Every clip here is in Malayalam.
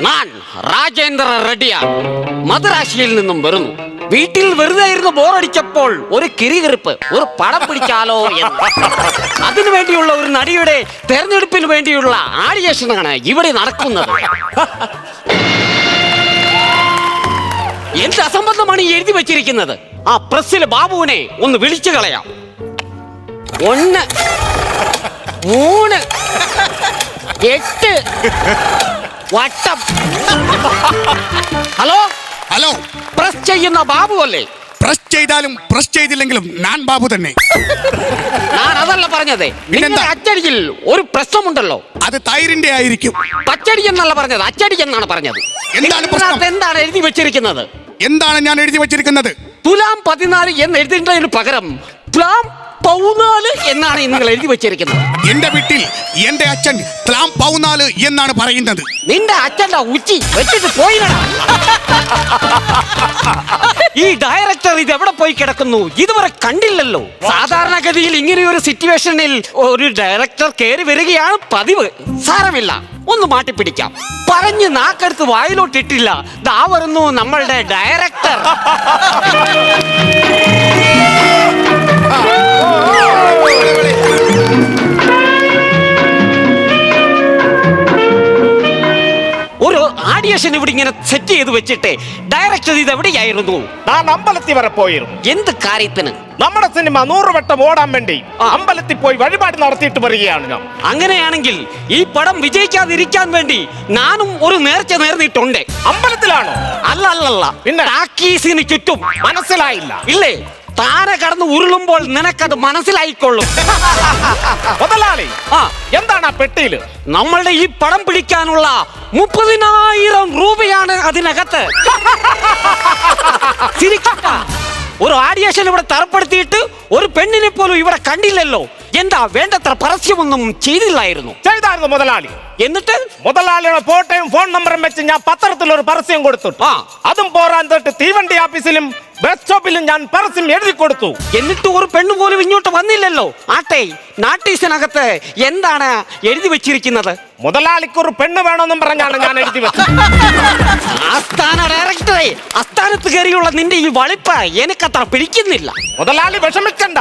ഞാൻ രാജേന്ദ്ര റെഡ്ഡിയാണ്, മദ്രാശിയിൽ നിന്നും വരുന്നു. വീട്ടിൽ വെറുതെ ഇരുന്ന് ബോറടിച്ചപ്പോൾ ഒരു കിരികിറിപ്പ്, ഒരു പടം പിടിച്ചാലോ എന്ന്. അതിനു വേണ്ടിയുള്ള ഒരു നടിയുടെ തെരഞ്ഞെടുപ്പിന് വേണ്ടിയുള്ള ആഡിയേഷനാണ് ഇവിടെ നടക്കുന്നത്. എന്ത് അസംബന്ധമാണ് ഈ എഴുതി വെച്ചിരിക്കുന്നത്? ആ പ്രസ്സിൽ ബാബുവിനെ ഒന്ന് വിളിച്ചു കളയാം. 1 3 8 വട്ടം. ഹലോ ഹലോ, പ്രസ് ചെയ്യുന്ന ബാബു അല്ലേ? പ്രസ് ചെയ്താലും പ്രസ് ചെയ്തില്ലെങ്കിലും ഞാൻ ബാബു തന്നെ. ഞാൻ അതല്ല പറഞ്ഞത്. നിങ്ങളുടെ അച്ചടിയിൽ ഒരു പ്രശ്നമുണ്ടല്ലോ. അത് തൈരിന്റെ ആയിരിക്കും. പച്ചടി എന്നല്ല പറഞ്ഞത്, അച്ചടി എന്നാണ് പറഞ്ഞത്. എന്താണ് പ്രശ്നം? എന്താണ് എഴുതി വെച്ചിരിക്കുന്നത്? എന്താണ് ഞാൻ എഴുതി വെച്ചിരിക്കുന്നത്? തുലാം 14 എന്ന് എഴുതിയതിന് പകരം തുലാം 14 എന്നാണ് നിങ്ങൾ എഴുതി വെച്ചിരിക്കുന്നത്. എന്റെ വീട്ടിൽ എന്റെ അച്ഛൻ തുലാം 14 എന്നാണ് പറയുന്നത്. നിന്റെ അച്ഛന്റെ ഉച്ചി വെച്ചിട്ട് പോയില്ലടാ. ഈ ഡയറക്ടർ ഇത് എവിടെ പോയി കിടക്കുന്നു? ഇതുവരെ കണ്ടില്ലല്ലോ. സാധാരണഗതിയിൽ ഇങ്ങനെ ഒരു സിറ്റുവേഷനിൽ ഒരു ഡയറക്ടർ കയറി വരികയാണ് പതിവ്. സാരമില്ല, ഒന്ന് മാറ്റിപ്പിടിക്കാം. പറഞ്ഞ് നാക്കെടുത്ത് വായിലോട്ടിട്ടില്ല. ദാ വരുന്നു നമ്മളുടെ ഡയറക്ടർ. ഒരു ആഡിയേഷൻ ഇവിടെ ഇങ്ങനെ സെറ്റ് ചെയ്ത് വെച്ചിട്ട് ഡയറക്ടർ ഇത് എവിടെയായിരുന്നു? ഞാൻ അമ്പലത്തിൽ വരെ പോയിരുന്നു. എന്ത് കാര്യത്തിന്? നമ്മുടെ സിനിമ 100 വട്ടം ഓടാൻ വേണ്ടി അമ്പലത്തിൽ പോയി വഴിപാട് നടത്തിയിട്ട് വരികയാണ് ഞാൻ. അങ്ങനെയാണെങ്കിൽ ഈ പടം വിജയിക്കാതിരിക്കാൻ വേണ്ടി ഞാനും ഒരു നേർച്ച നേർന്നിട്ടുണ്ട്. അമ്പലത്തിലാണോ? അല്ല, പിന്നെ ടാക്കീസിന് ചുറ്റും. മനസ്സിലായില്ല. ഇല്ലേ, താനെ കടന്ന് ഉരുളുമ്പോൾ നിനക്കത് മനസ്സിലായിക്കൊള്ളും. മുതലാളി, ആ, എന്താണ് ആ പെട്ടിയില്? നമ്മളുടെ ഈ പടം പിടിക്കാനുള്ള 30,000 രൂപയാണ് അതിനകത്ത്. ചിരിക്കണ്ട. ഒരു ആഡിയേഷൻ ഇവിടെ തറപ്പെടുത്തിയിട്ട് ഒരു പെണ്ണിനെ പോലും ഇവിടെ കണ്ടില്ലല്ലോ. എന്താ, വേണ്ടത്ര പരസ്യമൊന്നും ചെയ്തില്ലായിരുന്നു? ചെയ്തായിരുന്നു മുതലാളി. എന്നിട്ട് മുതലാളിയുടെ ഫോട്ടോയും ഫോൺ നമ്പറും വെച്ച് ഞാൻ പത്രത്തിൽ ഒരു പരസ്യം കൊടുത്തു. അതും പോരാൻ തൊട്ട് തീവണ്ടി ഓഫീസിലും ബസ് സ്റ്റോപ്പിലും ഞാൻ പരസ്യം എഴുതി കൊടുത്തു. എന്നിട്ട് ഒരു പെണ്ണ് പോലും ഇങ്ങോട്ട് വന്നില്ലല്ലോ. ആട്ടെ, നോട്ടീസിനകത്ത് എന്താണ് എഴുതി വെച്ചിരിക്കുന്നത്? മുതലാളിക്ക് ഒരു പെണ്ണ് വേണമെന്നും പറഞ്ഞാണ് ഞാൻ എഴുതി വെച്ചത്. ആസ്ഥാന ഡയറക്ടറെ, അസ്ഥാനത്ത് കയറിയുള്ള നിന്റെ ഈ വളിപ്പ് എനിക്കത്ര പിടിക്കുന്നില്ല. മുതലാളി വിഷമിക്കണ്ട.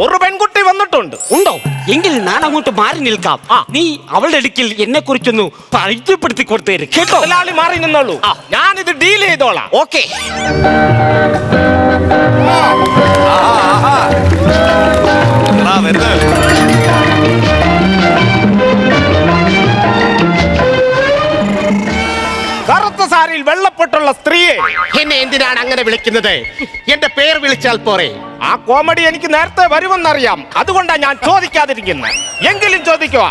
ഒരു പെൺകുട്ടി വന്നിട്ടുണ്ട്. ഉണ്ടോ? എങ്കിൽ ഞാൻ അങ്ങോട്ട് മാറി നിൽക്കാം. നീ അവളുടെ അടുക്കിൽ എന്നെ കുറിച്ചൊന്ന് പരിചയപ്പെടുത്തി കൊടുത്തേര് കേട്ടോ. മുതലാളി മാറി നിന്നോളൂ, ഞാനിത് ഡീൽ ചെയ്തോളാം. ഓക്കെ. കറുത്ത സാരിയിൽ വെള്ളപ്പെട്ടുള്ള സ്ത്രീയെ എന്നെ എന്തിനാണ് അങ്ങനെ വിളിക്കുന്നത്? എന്റെ പേര് വിളിച്ചാൽ പോരെ? ആ കോമഡി എനിക്ക് നേരത്തെ വരുമെന്നറിയാം, അതുകൊണ്ടാണ് ഞാൻ ചോദിക്കാതിരിക്കുന്നത്. എങ്കിലും ചോദിക്കുക,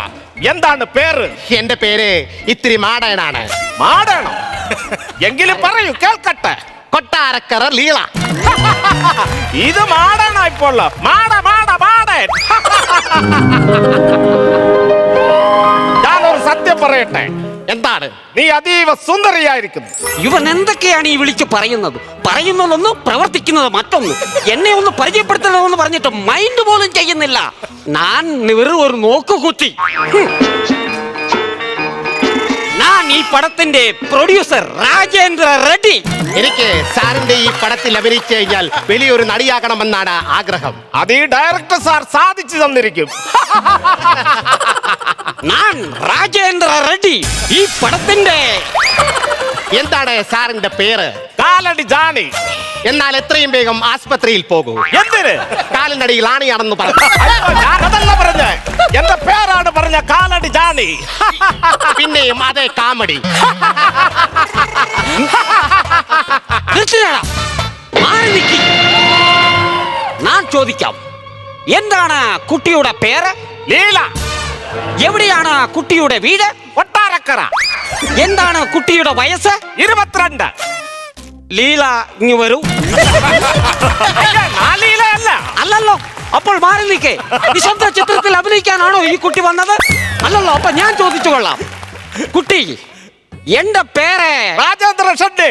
എന്താണ് പേര്? എന്റെ പേര് ഇത്തിരി മാടനാണ്. മാടണോ? എങ്കിലും പറയൂ, കേൾക്കട്ടെ. കൊട്ടാരക്കര ലീള. ഇത് മാടണോ? ഇപ്പോൾ മാടൻ. ഞാനൊരു സത്യം പറയട്ടെ. എന്താണ്? നീ അതീവ സുന്ദരിയായിരിക്കുന്നു. ഇവൻ എന്തൊക്കെയാണ് ഈ വിളിച്ച് പറയുന്നതൊന്ന് പ്രവർത്തിക്കുന്നത് മറ്റൊന്ന്. എന്നെ ഒന്ന് പരിചയപ്പെടുത്തണമെന്ന് പറഞ്ഞിട്ട് മൈൻഡ് പോലും ചെയ്യുന്നില്ല. ഞാൻ വെറും ഒരു നോക്കുകുത്തി. ഞാൻ ഈ പടത്തിന്റെ പ്രൊഡ്യൂസർ രാജേന്ദ്ര റെഡ്ഡി. എനിക്ക് സാറിന്റെ ഈ പടത്തിൽ അഭിനയിച്ചു കഴിഞ്ഞാൽ വലിയൊരു നടിയാകണമെന്നാണ് ആഗ്രഹം. അത് ഈ ഡയറക്ടർ സാർ സാധിച്ചു തന്നിരിക്കും. ഞാൻ രാജേന്ദ്ര റെഡ്ഡി, ഈ പടത്തിന്റെ. എന്താണ് സാറിന്റെ പേര്? കാലടി ജാണി. എന്നാൽ എത്രയും വേഗം ആസ്പത്രിയിൽ പോകൂ. എന്തിന്? കാലിനടിയിൽ ആണിയാണെന്ന് പറഞ്ഞു. ഞാനതല്ല പറഞ്ഞ, എന്റെ പേരാണ് പറഞ്ഞ കാലടി ജാണി. പിന്നെയും അതേ കാമഡി. ഞാൻ ചോദിക്കാം, എന്താണ് കുട്ടിയുടെ പേര്? ലീല. എവിടെയാണ് കുട്ടിയുടെ വീട്? കൊട്ടാരക്കര. എന്താണ് കുട്ടിയുടെ വയസ്സ്? 22. ലീല ഇങ്ങ് വരൂ. ലീലയല്ല. അല്ലല്ലോ, അപ്പോൾ മാറി നിൽക്കേ. നിശബ്ദ ചിത്രത്തിൽ അഭിനയിക്കാനാണോ ഈ കുട്ടി വന്നത്? അല്ലല്ലോ, അപ്പൊ ഞാൻ ചോദിച്ചു കൊള്ളാം. കുട്ടി, എന്റെ പേര് രാജേന്ദ്ര ഷെഡ്ഡി.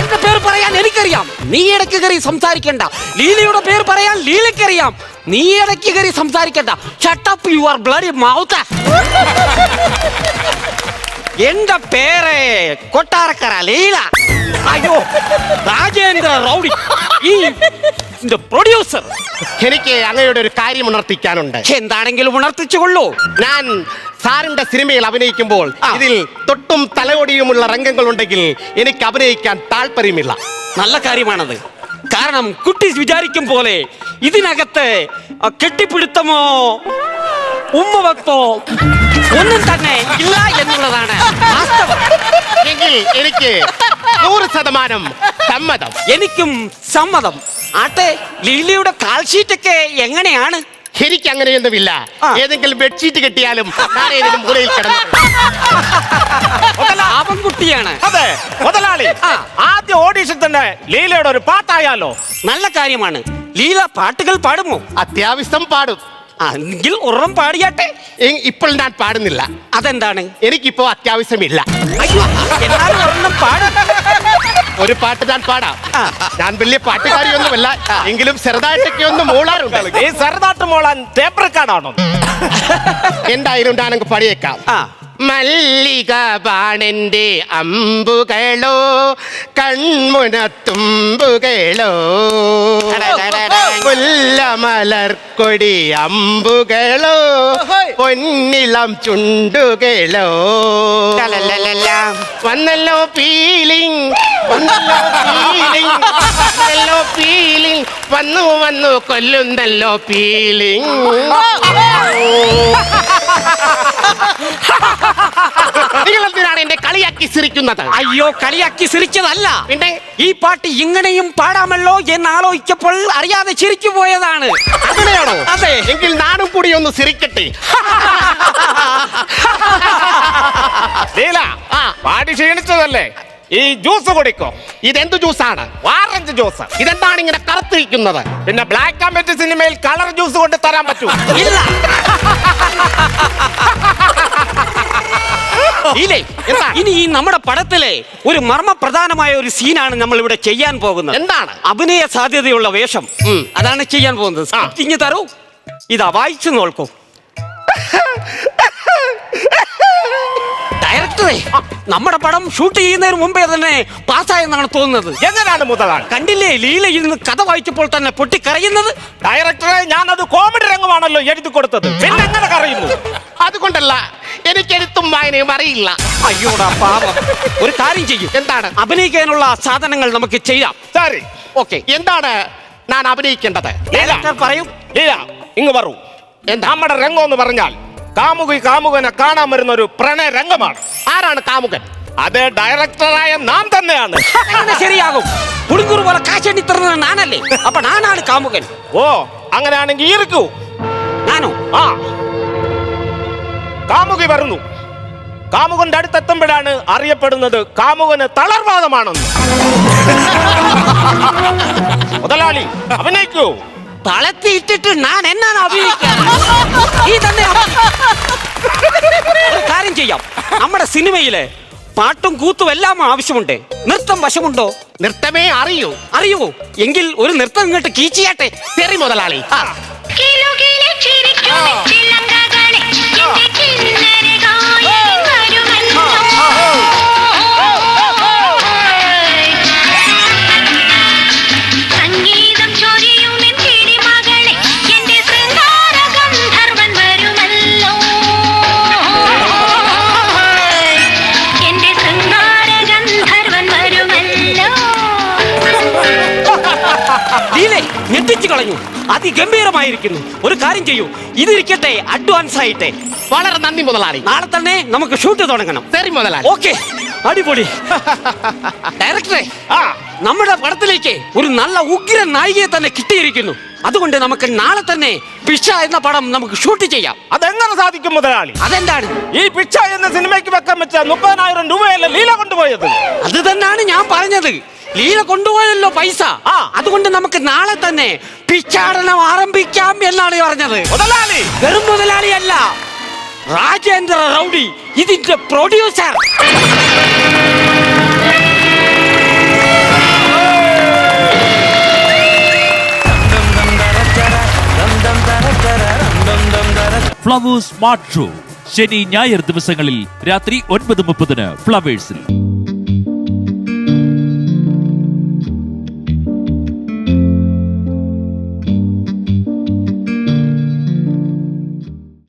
എന്റെ പേര് പറയാൻ എനിക്കറിയാം. നീ ഇടയ്ക്ക് കയറി സംസാരിക്കണ്ട. ലീലയുടെ പേര് പറയാൻ ലീലയ്ക്കറിയാം. നീ ഇടയ്ക്ക് കയറി സംസാരിക്കണ്ട. Shut up your bloody mouth. എന്റെ പേര് കൊട്ടാരക്കര ലീല. അയ്യോ, രാജേന്ദ്ര റൗഡി, ഈ പ്രൊഡ്യൂസർ. എനിക്ക് അങ്ങയുടെ ഒരു കാര്യം ഉണർത്തിക്കാനുണ്ട്. എന്താണെങ്കിലും ഉണർത്തിച്ചുകൊള്ളൂ. ഞാൻ സാറിന്റെ സിനിമയിൽ അഭിനയിക്കുമ്പോൾ ഇതിൽ തൊട്ടും തലയോടിയുമുള്ള രംഗങ്ങളുണ്ടെങ്കിൽ എനിക്ക് അഭിനയിക്കാൻ താല്പര്യമില്ല. നല്ല കാര്യമാണത്. കാരണം കുട്ടി വിചാരിക്കും പോലെ ഇതിനകത്ത് കെട്ടിപ്പിടുത്തമോ ഉമ്മവെപ്പോ ഒന്നും തന്നെ ഇല്ല എന്നുള്ളതാണ് വാസ്തവം. എങ്കിൽ എനിക്ക് 100% സമ്മതം. എനിക്കും സമ്മതം. ആട്ടെ, ലീലയുടെ കാൽഷീറ്റൊക്കെ എങ്ങനെയാണ്? എനിക്ക് അങ്ങനെയൊന്നുമില്ല. ഏതെങ്കിലും ബെഡ്ഷീറ്റ് കിട്ടിയാലും ഞാൻ ഏതെങ്കിലും മൂലയിൽ കിടന്നു. ആവൻകുട്ടിയാണ്. അതെ മുതലാളി, ആദ്യ ഓഡീഷൻ തന്നെ ലീലയുടെ ഒരു പാട്ടായാലോ? നല്ല കാര്യമാണ്. ലീല പാട്ടുകൾ പാടുമോ? അത്യാവശ്യം പാടും. എങ്കിൽ ഒരെണ്ണം പാടിയാട്ടെ. ഇപ്പോൾ ഞാൻ പാടുന്നില്ല. അതെന്താണ്? എനിക്കിപ്പോ അത്യാവശ്യമില്ല. അയ്യോ, എന്നാലും ഒരെണ്ണം പാടും. ഒരു പാട്ട് ഞാൻ പാടാം. ഞാൻ വലിയ പാട്ടുകാരിയൊന്നുമല്ല, എങ്കിലും ചെറുതായിട്ടൊക്കെ ഒന്ന് മൂളാറുണ്ട്. ഈ ചെറുതാട്ട് മോളാൻ ടേപ്പ് റെക്കോർഡാണോ? എന്തായാലും ഞാനങ്ങ് പാടിയേക്കാം. മല്ലിക ബാണന്റെ അമ്പുകളോ കൺമുനത്തുമ്പുകളോ പുല്ലമലർക്കൊടി അമ്പുകളോ പൊന്നിളം ചുണ്ടുകളോ വന്നല്ലോ ഫീലിംഗ് വന്നല്ലോ ഫീലിംഗ് വന്നല്ലോ ഫീലിംഗ് വന്നു വന്നു കൊല്ലുന്നല്ലോ ഫീലിംഗ്. നിങ്ങൾ എന്തിനാണ് എന്നെ കളിയാക്കി ചിരിക്കുന്നത്? അയ്യോ, കളിയാക്കി ചിരിച്ചതല്ല. പിന്നെ ഈ പാട്ട് ഇങ്ങനെയും പാടാമല്ലോ എന്ന് ആലോചിച്ചപ്പോൾ അറിയാതെ ചിരിച്ചു പോയതാണ്. അങ്ങനെയാണോ? അതെ. എങ്കിൽ നാടും കൂടി ഒന്ന് ചിരിക്കട്ടെ. ലീല, പാടി ക്ഷീണിച്ചതല്ലേ? ഈ ജ്യൂസ് കുടിക്കോ. ഇതെന്ത് ജ്യൂസാണ്? Orange juice. ഇതെന്താണ് ഇങ്ങനെ കറുത്തിരിക്കുന്നത്? പിന്നെ ബ്ലാക്ക് ആൻഡ് വൈറ്റ് സിനിമയിൽ കളർ ജ്യൂസ് കൊണ്ട് തരാൻ പറ്റൂ? ഇല്ല. ഇല്ലേ, ഇനി ഈ നമ്മുടെ പടത്തിലെ ഒരു മർമ്മപ്രധാനമായ ഒരു സീനാണ് നമ്മൾ ഇവിടെ ചെയ്യാൻ പോകുന്നത്. എന്താണ്? അഭിനയ സാധ്യതയുള്ള വേഷം. അതാണ് ചെയ്യാൻ പോകുന്നത്. ഇങ്ങ് തരൂ, ഇതാ വായിച്ചു നോക്കൂ. ഡയറക്ടറെ, നമ്മുടെ പടം ഷൂട്ട് ചെയ്യുന്നതിന് മുമ്പേ തന്നെ പാസ്സായെന്നാണ് തോന്നുന്നത്. എങ്ങനെയാണ് മുതലാളി? കണ്ടില്ലേ, ലീല ഇരുന്ന് കഥ വായിച്ചപ്പോൾ തന്നെ പൊട്ടിക്കരയുന്നത്? ഡയറക്ടറെ, ഞാനത് കോമഡി രംഗമാണല്ലോ എഴുതി കൊടുത്തത്, പിന്നെ എങ്ങനെ കരയുന്നു? അതുകൊണ്ടല്ല, എനിക്ക് എഴുത്തും വായനയും അറിയില്ല. അയ്യോടാ പാവം. ഒരു കാര്യം ചെയ്യും. എന്താണ്? അഭിനയിക്കാനുള്ള സാധനങ്ങൾ നമുക്ക് ചെയ്യാം. സരി, ഓക്കെ. എന്താണ് ഞാൻ അഭിനയിക്കേണ്ടത്? ഡയറക്ടർ പറയൂ. ലീല, ഇങ്ങ് പറൂ. നമ്മുടെ രംഗം എന്ന് പറഞ്ഞാൽ കാമുകി കാമുകനെ കാണാൻ വരുന്ന ഒരു പ്രണയ രംഗമാണ്. ആരാണ് കാമുകൻ? അത് ഡയറക്ടറായ നാം തന്നെയാണ്. അങ്ങനെ ശരിയാകും. പുളിങ്കൂറ് പോലെ കാശെണ്ണി തരുന്നത് നാനല്ലേ? അപ്പൊ നാനാണ് കാമുകൻ. ഓ, അങ്ങനെയാണെങ്കിൽ ഇരിക്കൂ. നാനോ? ആ, കാമുകി വരുന്നു. കാമുകന്റെ അടുത്തെത്തുമ്പോഴാണ് അറിയപ്പെടുന്നത് കാമുകന് തളർവാദമാണെന്ന്. മുതലാളി, അഭിനയിക്കൂ. തളത്തിയിട്ടിട്ട് ഞാൻ എന്നാണ് അഭിനയിക്കാൻ? ഈ തന്നെ ഒരു കാര്യം ചെയ്യാം. നമ്മുടെ സിനിമയില് പാട്ടും കൂത്തും എല്ലാം ആവശ്യമുണ്ട്. നൃത്തം വശമുണ്ടോ? നൃത്തമേ അറിയൂ. അറിയോ? എങ്കിൽ ഒരു നൃത്തം ഇങ്ങോട്ട് കീച്ചിയാട്ടെ. ശരി മുതലാളി. ഞെട്ടിച്ചു കളഞ്ഞു. അതിഗംഭീരമായിരിക്കുന്നു. ഒരു കാര്യം ചെയ്യൂ, ഇതിരിക്കട്ടെ അഡ്വാൻസ് ആയിട്ട്. വളരെ നന്ദി മുതലാളി. നാളെ തന്നെ നമുക്ക് ഷൂട്ട് തുടങ്ങണം. ശരി മുതലാളി. ഓക്കെ, അടിപൊളി. ഡയറക്ടറെ, നമ്മുടെ പടത്തിലേക്ക് ഒരു നല്ല ഉഗ്രൻ നായികയെ തന്നെ കിട്ടിയിരിക്കുന്നു. അതുകൊണ്ട് നമുക്ക് നാളെ തന്നെ പിച്ച എന്ന പടം നമുക്ക് ഷൂട്ട് ചെയ്യാം. അതെങ്ങനെ സാധിക്കും മുതലാളി? അതെന്താണ്? ഈ പിച്ച എന്ന സിനിമയ്ക്ക് വെക്കാൻ വെച്ച 30,000 രൂപയല്ലേ ലീല കൊണ്ടുപോയത്? അത് തന്നെയാണ് ഞാൻ പറഞ്ഞത്. ലീല കൊണ്ടുപോയല്ലോ പൈസ. അതുകൊണ്ട് നമുക്ക് നാളെ തന്നെ പിച്ചാടനം ആരംഭിക്കാം എന്നാണ് പറഞ്ഞത്. മുതലാളി വെറും മുതലാളിയല്ല, രാജേന്ദ്ര റൗഡി ഇതിന്റെ പ്രൊഡ്യൂസർ. ഫ്ലവേഴ്സ് സ്മാർട്ട് ഷോ ശനി ഞായർ ദിവസങ്ങളിൽ രാത്രി 9:30 ഫ്ലവേഴ്സിൽ.